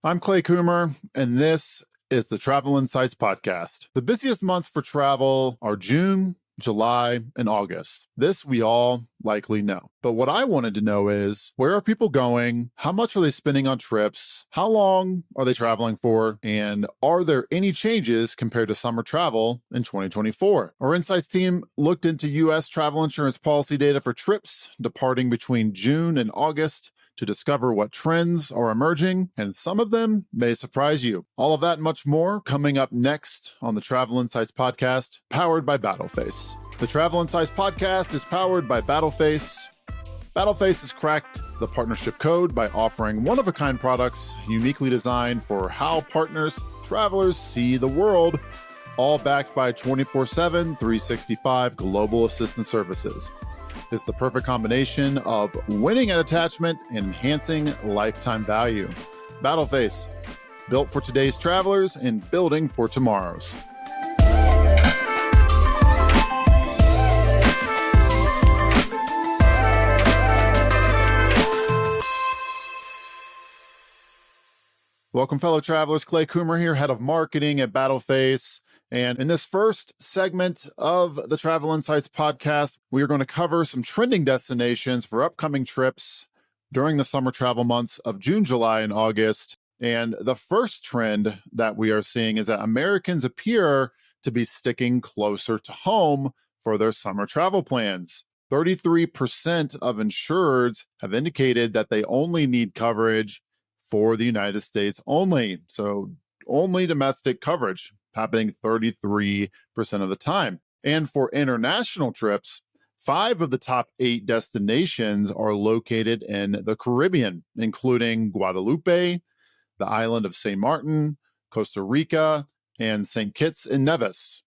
I'm Clay Coomer, and this is the Travel Insights Podcast. The busiest months for travel are June, July, and August. This we all likely know. But what I wanted to know is, where are people going? How much are they spending on trips? How long are they traveling for? And are there any changes compared to summer travel in 2024? Our Insights team looked into U.S. travel insurance policy data for trips departing between June and August to discover what trends are emerging, and some of them may surprise you. All of that and much more coming up next on the Travel Insights Podcast, powered by Battleface. The Travel Insights Podcast is powered by Battleface. Battleface has cracked the partnership code by offering one-of-a-kind products uniquely designed for how partners, travelers see the world, all backed by 24/7, 365 global assistance services. It's the perfect combination of winning at attachment and enhancing lifetime value. Battleface, built for today's travelers and building for tomorrow's. Welcome, fellow travelers. Clay Coomer here, head of marketing at Battleface. And in this first segment of the Travel Insights Podcast, we are going to cover some trending destinations for upcoming trips during the summer travel months of June, July, and August. And the first trend that we are seeing is that Americans appear to be sticking closer to home for their summer travel plans. 33% of insureds have indicated that they only need coverage for the United States only. So only domestic coverage happening 33% of the time. And for international trips, 5 of the top 8 destinations are located in the Caribbean, including Guadalupe, the island of St. Martin, Costa Rica, and St. Kitts and Nevis.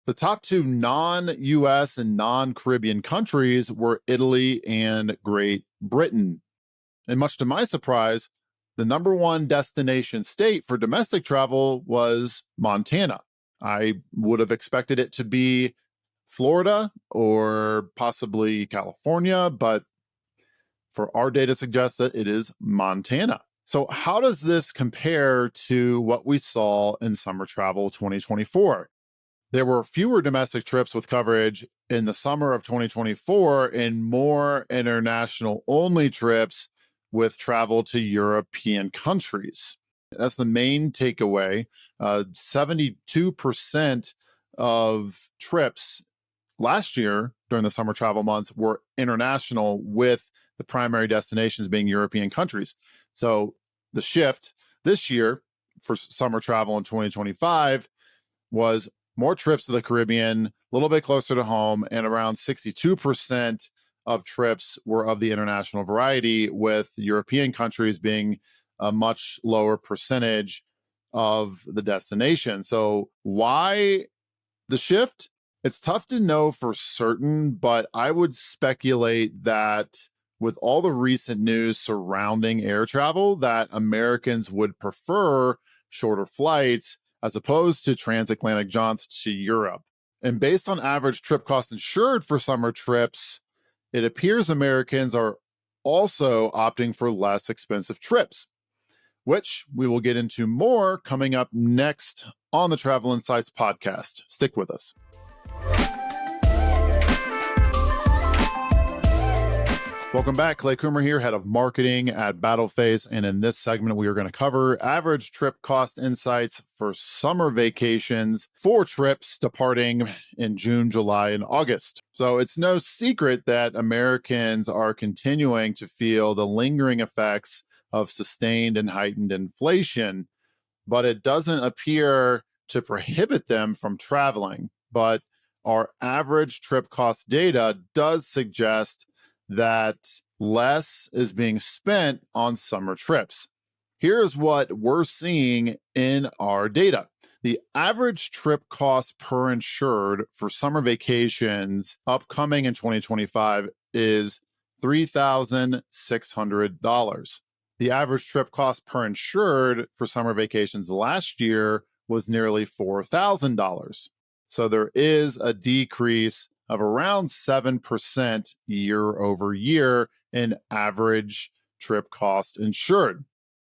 The top 2 non-US and non-Caribbean countries were Italy and Great Britain. And much to my surprise, the number 1 destination state for domestic travel was Montana. I would have expected it to be Florida or possibly California, but for our data suggests that it is Montana. So how does this compare to what we saw in summer travel 2024? There were fewer domestic trips with coverage in the summer of 2024 and more international only trips with travel to European countries. That's the main takeaway. 72% of trips last year during the summer travel months were international, with the primary destinations being European countries. So the shift this year for summer travel in 2025 was more trips to the Caribbean, a little bit closer to home, and around 62% of trips were of the international variety, with European countries being a much lower percentage of the destination. So why the shift? It's tough to know for certain, but I would speculate that with all the recent news surrounding air travel, that Americans would prefer shorter flights as opposed to transatlantic jaunts to Europe. And based on average trip cost insured for summer trips, it appears Americans are also opting for less expensive trips, which we will get into more coming up next on the Travel Insights Podcast. Stick with us. Welcome back. Clay Coomer here, head of marketing at Battleface. And in this segment, we are going to cover average trip cost insights for summer vacations for trips departing in June, July, and August. So it's no secret that Americans are continuing to feel the lingering effects of sustained and heightened inflation, but it doesn't appear to prohibit them from traveling. But our average trip cost data does suggest that less is being spent on summer trips. Here's what we're seeing in our data. The average trip cost per insured for summer vacations upcoming in 2025 is $3,600. The average trip cost per insured for summer vacations last year was nearly $4,000. So there is a decrease of around 7% year over year in average trip cost insured.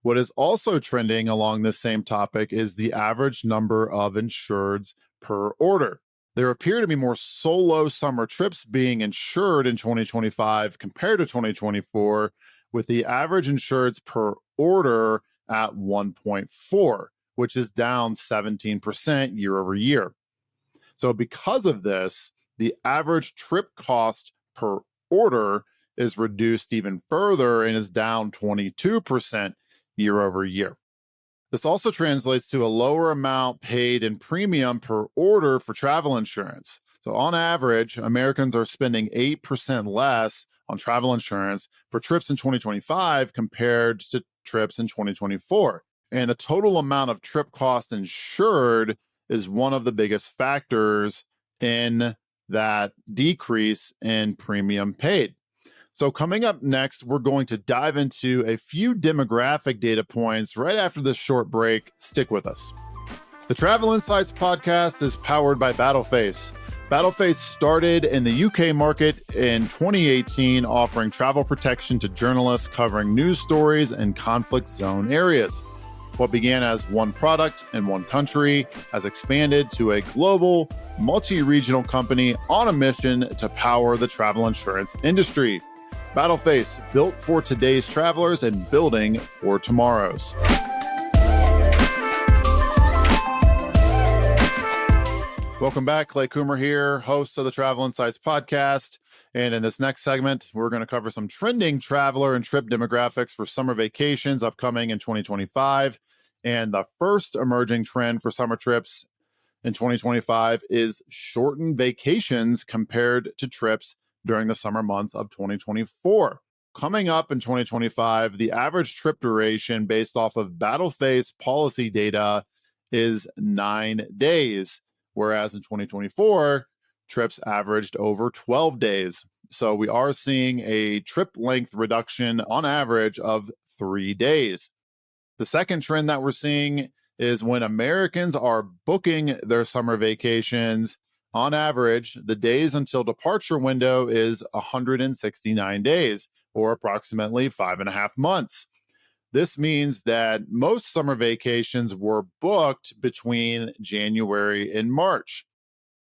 What is also trending along this same topic is the average number of insureds per order. There appear to be more solo summer trips being insured in 2025 compared to 2024, with the average insureds per order at 1.4, which is down 17% year over year. So, because of this, the average trip cost per order is reduced even further and is down 22% year over year. This also translates to a lower amount paid in premium per order for travel insurance. So, on average, Americans are spending 8% less on travel insurance for trips in 2025 compared to trips in 2024. And the total amount of trip costs insured is one of the biggest factors in that decrease in premium paid. So, coming up next, we're going to dive into a few demographic data points right after this short break. Stick with us. The Travel Insights podcast is powered by Battleface. Battleface started in the UK market in 2018, offering travel protection to journalists covering news stories in conflict zone areas. What began as one product in one country has expanded to a global, multi-regional company on a mission to power the travel insurance industry. Battleface, built for today's travelers and building for tomorrow's. Welcome back. Clay Coomer here, host of the Travel Insights podcast. And in this next segment, we're going to cover some trending traveler and trip demographics for summer vacations upcoming in 2025. And the first emerging trend for summer trips in 2025 is shortened vacations compared to trips during the summer months of 2024. Coming up in 2025, the average trip duration based off of Battleface policy data is 9 days, whereas in 2024, trips averaged over 12 days. So we are seeing a trip length reduction on average of 3 days. The second trend that we're seeing is when Americans are booking their summer vacations, on average, the days until departure window is 169 days, or approximately 5.5 months. This means that most summer vacations were booked between January and March.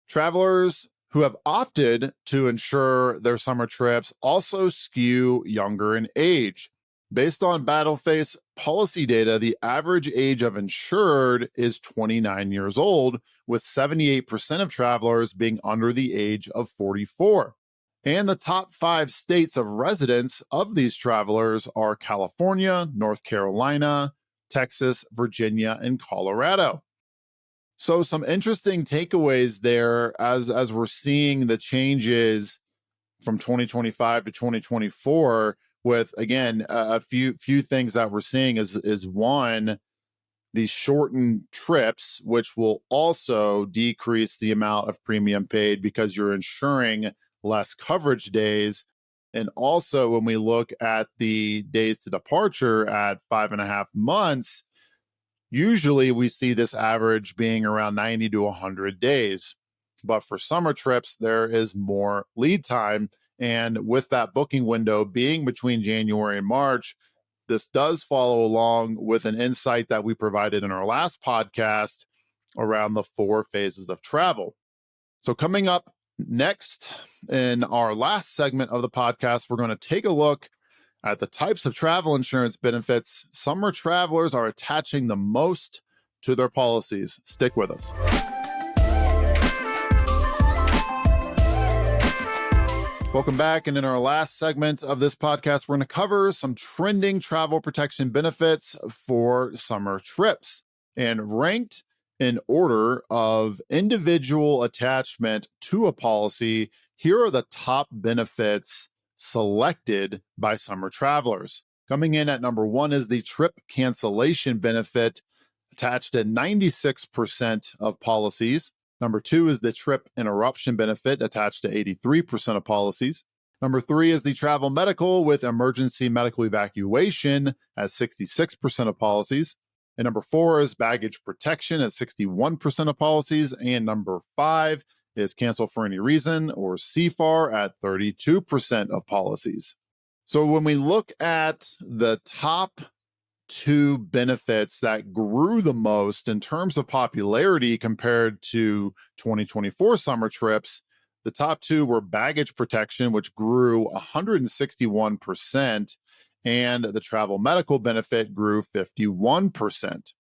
Travelers who have opted to insure their summer trips also skew younger in age. Based on Battleface policy data, the average age of insured is 29 years old, with 78% of travelers being under the age of 44. And the top 5 states of residence of these travelers are California, North Carolina, Texas, Virginia, and Colorado. So some interesting takeaways there as we're seeing the changes from 2025 to 2024 with, again, a few things that we're seeing is one, these shortened trips, which will also decrease the amount of premium paid because you're insuring less coverage days. And also, when we look at the days to departure at 5.5 months, usually we see this average being around 90 to 100 days. But for summer trips, there is more lead time. And with that booking window being between January and March, this does follow along with an insight that we provided in our last podcast around the 4 phases of travel. So coming up next in our last segment of the podcast, we're going to take a look at the types of travel insurance benefits summer travelers are attaching the most to their policies. Stick with us. Welcome back. And in our last segment of this podcast, we're going to cover some trending travel protection benefits for summer trips. And ranked in order of individual attachment to a policy, here are the top benefits selected by summer travelers. Coming in at number 1 is the trip cancellation benefit, attached to 96% of policies. Number 2 is the trip interruption benefit, attached to 83% of policies. Number 3 is the travel medical with emergency medical evacuation at 66% of policies. And number 4 is baggage protection at 61% of policies. And number 5 is cancel for any reason, or CFAR, at 32% of policies. So when we look at the top two benefits that grew the most in terms of popularity compared to 2024 summer trips, the top two were baggage protection, which grew 161%, and the travel medical benefit grew 51%.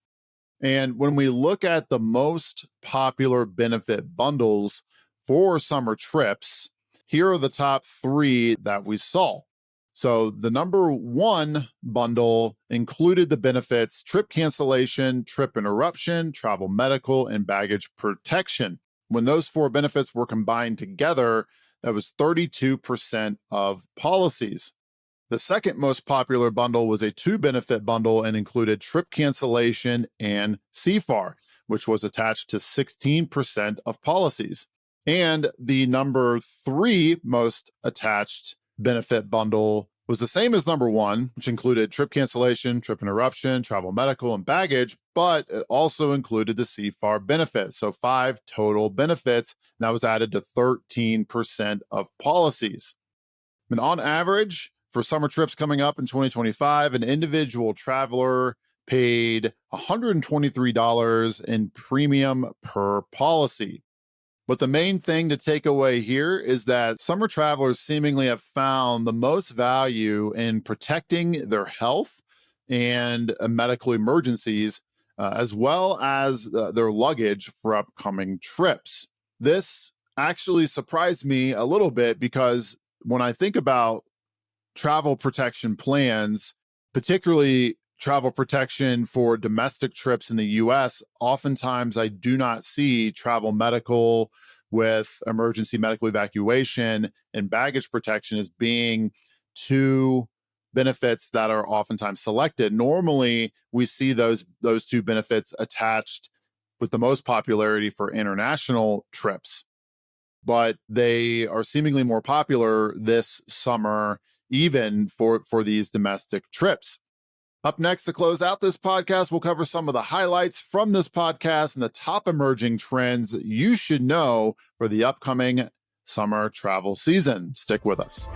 And when we look at the most popular benefit bundles for summer trips, here are the top three that we saw. So the number one bundle included the benefits trip cancellation, trip interruption, travel medical, and baggage protection. When those four benefits were combined together, that was 32% of policies. The second most popular bundle was a two benefit bundle and included trip cancellation and CFAR, which was attached to 16% of policies. And the number three most attached benefit bundle was the same as number one, which included trip cancellation, trip interruption, travel medical, and baggage, but it also included the CFAR benefit. So 5 total benefits. And that was added to 13% of policies. And on average, for summer trips coming up in 2025, an individual traveler paid $123 in premium per policy. But the main thing to take away here is that summer travelers seemingly have found the most value in protecting their health and medical emergencies, as well as their luggage for upcoming trips. This actually surprised me a little bit because when I think about travel protection plans, particularly travel protection for domestic trips in the US, oftentimes I do not see travel medical with emergency medical evacuation and baggage protection as being two benefits that are oftentimes selected. Normally, we see those two benefits attached with the most popularity for international trips, but they are seemingly more popular this summer, even for these domestic trips. Up next, to close out this podcast, we'll cover some of the highlights from this podcast and the top emerging trends you should know for the upcoming summer travel season. Stick with us.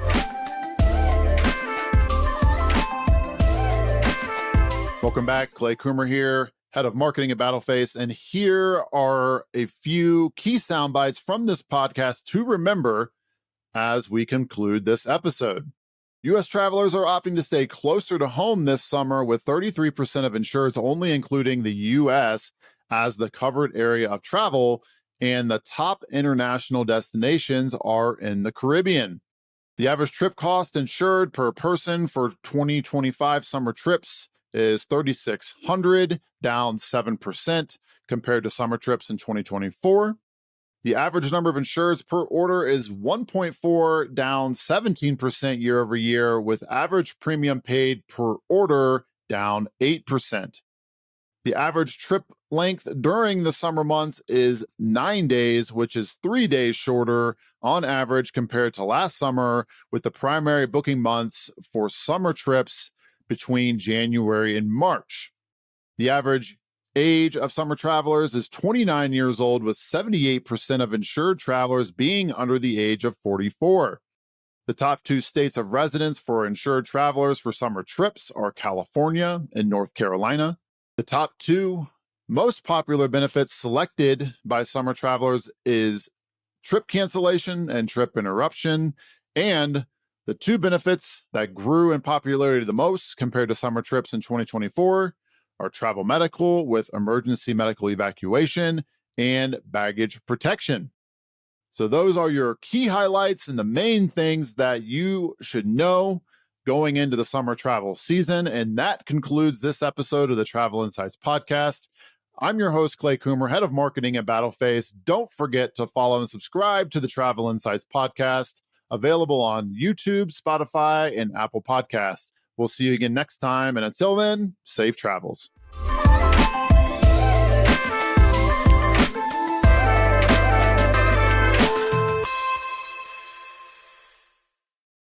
Welcome back. Clay Coomer here, head of marketing at Battleface. And here are a few key sound bites from this podcast to remember as we conclude this episode. U.S. travelers are opting to stay closer to home this summer, with 33% of insureds only including the U.S. as the covered area of travel, and the top international destinations are in the Caribbean. The average trip cost insured per person for 2025 summer trips is $3,600, down 7% compared to summer trips in 2024. The average number of insureds per order is 1.4, down 17% year over year, with average premium paid per order down 8%. The average trip length during the summer months is 9 days, which is 3 days shorter on average compared to last summer, with the primary booking months for summer trips between January and March. The average age of summer travelers is 29 years old, with 78% of insured travelers being under the age of 44. The top two states of residence for insured travelers for summer trips are California and North Carolina. The top two most popular benefits selected by summer travelers is trip cancellation and trip interruption, and the two benefits that grew in popularity the most compared to summer trips in 2024 are travel medical with emergency medical evacuation and baggage protection. So those are your key highlights and the main things that you should know going into the summer travel season. And that concludes this episode of the Travel Insights Podcast. I'm your host, Clay Coomer, head of marketing at Battleface. Don't forget to follow and subscribe to the Travel Insights Podcast, available on YouTube, Spotify, and Apple Podcasts. We'll see you again next time. And until then, safe travels.